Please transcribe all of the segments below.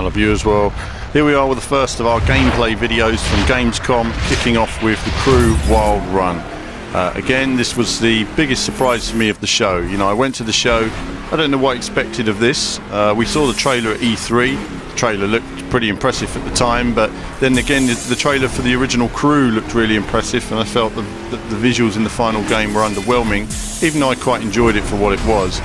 of you as well. Here we are with the first of our gameplay videos from Gamescom, kicking off with the Crew Wild Run. Again, this was the biggest surprise for me of the show. You know, I went to the show, I don't know what I expected of this. We saw the trailer at E3. The trailer looked pretty impressive at the time, but then again the trailer for the original Crew looked really impressive, and I felt the visuals in the final game were underwhelming, even though I quite enjoyed it for what it was.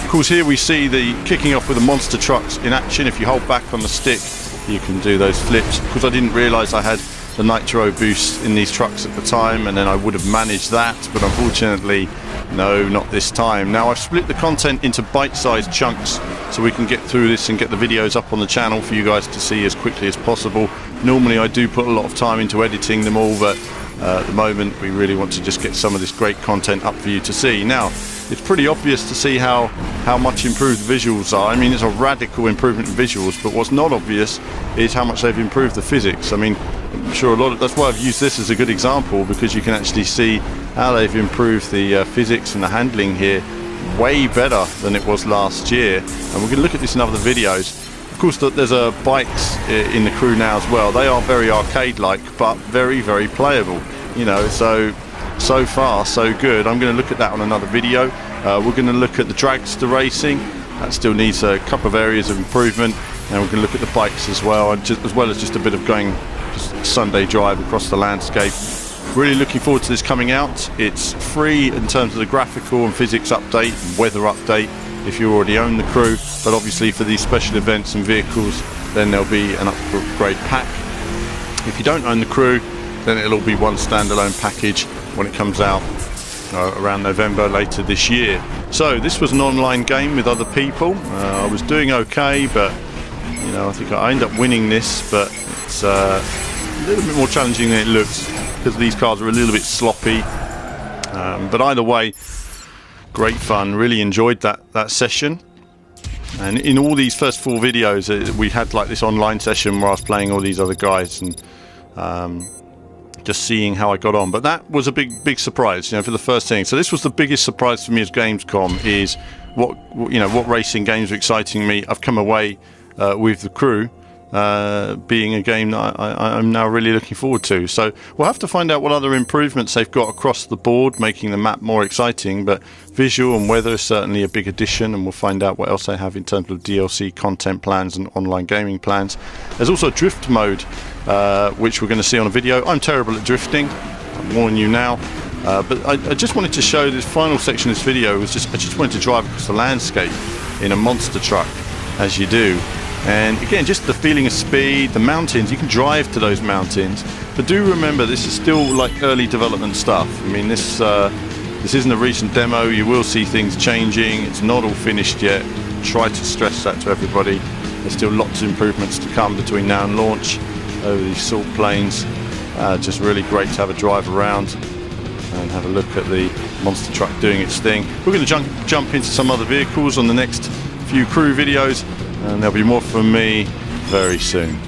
Of course, here we see the kicking off with the monster trucks in action. If you hold back on the stick, you can do those flips. Because I didn't realise I had the nitro boost in these trucks at the time, and then I would have managed that, but unfortunately no, not this time. Now I've split the content into bite-sized chunks so we can get through this and get the videos up on the channel for you guys to see as quickly as possible. Normally I do put a lot of time into editing them all, but at the moment we really want to just get some of this great content up for you to see. Now it's pretty obvious to see how much improved the visuals are. I mean, it's a radical improvement in visuals, but what's not obvious is how much they've improved the physics. I mean, I'm sure that's why I've used this as a good example, because you can actually see how they've improved the physics and the handling here way better than it was last year. And we're going to look at this in other videos. Of course, there's bikes in the Crew now as well. They are very arcade-like, but very, very playable. You know, so far so good. I'm going to look at that on another video. We're going to look at the dragster racing. That still needs a couple of areas of improvement, and we're going to look at the bikes as well, and as well as just a bit of going just a Sunday drive across the landscape. Really looking forward to this coming out. It's free in terms of the graphical and physics update and weather update if you already own the Crew, but obviously for these special events and vehicles then there'll be an upgrade pack. If you don't own the Crew, then it'll be one standalone package when it comes out around November later this year. So this was an online game with other people. I was doing okay, but you know, I think I ended up winning this, but it's a little bit more challenging than it looks because these cars are a little bit sloppy. But either way, great fun. Really enjoyed that session. And in all these first 4 videos, we had like this online session where I was playing all these other guys and just seeing how I got on. But that was a big surprise, you know, for the first thing. So this was the biggest surprise for me as Gamescom, is what racing games are exciting me. I've come away with the Crew being a game that I'm now really looking forward to. So we'll have to find out what other improvements they've got across the board, making the map more exciting, but visual and weather is certainly a big addition, and we'll find out what else they have in terms of DLC content plans and online gaming plans. There's also drift mode, which we're going to see on a video. I'm terrible at drifting, I'm warning you now, but I just wanted to show this final section of this video. I just wanted to drive across the landscape in a monster truck, as you do. And again, just the feeling of speed, the mountains, you can drive to those mountains, but do remember this is still like early development stuff. I mean, this isn't a recent demo. You will see things changing. It's not all finished yet. Try to stress that to everybody. There's still lots of improvements to come between now and launch over these salt plains. Just really great to have a drive around and have a look at the monster truck doing its thing. We're going to jump into some other vehicles on the next few Crew videos, and there'll be more from me very soon.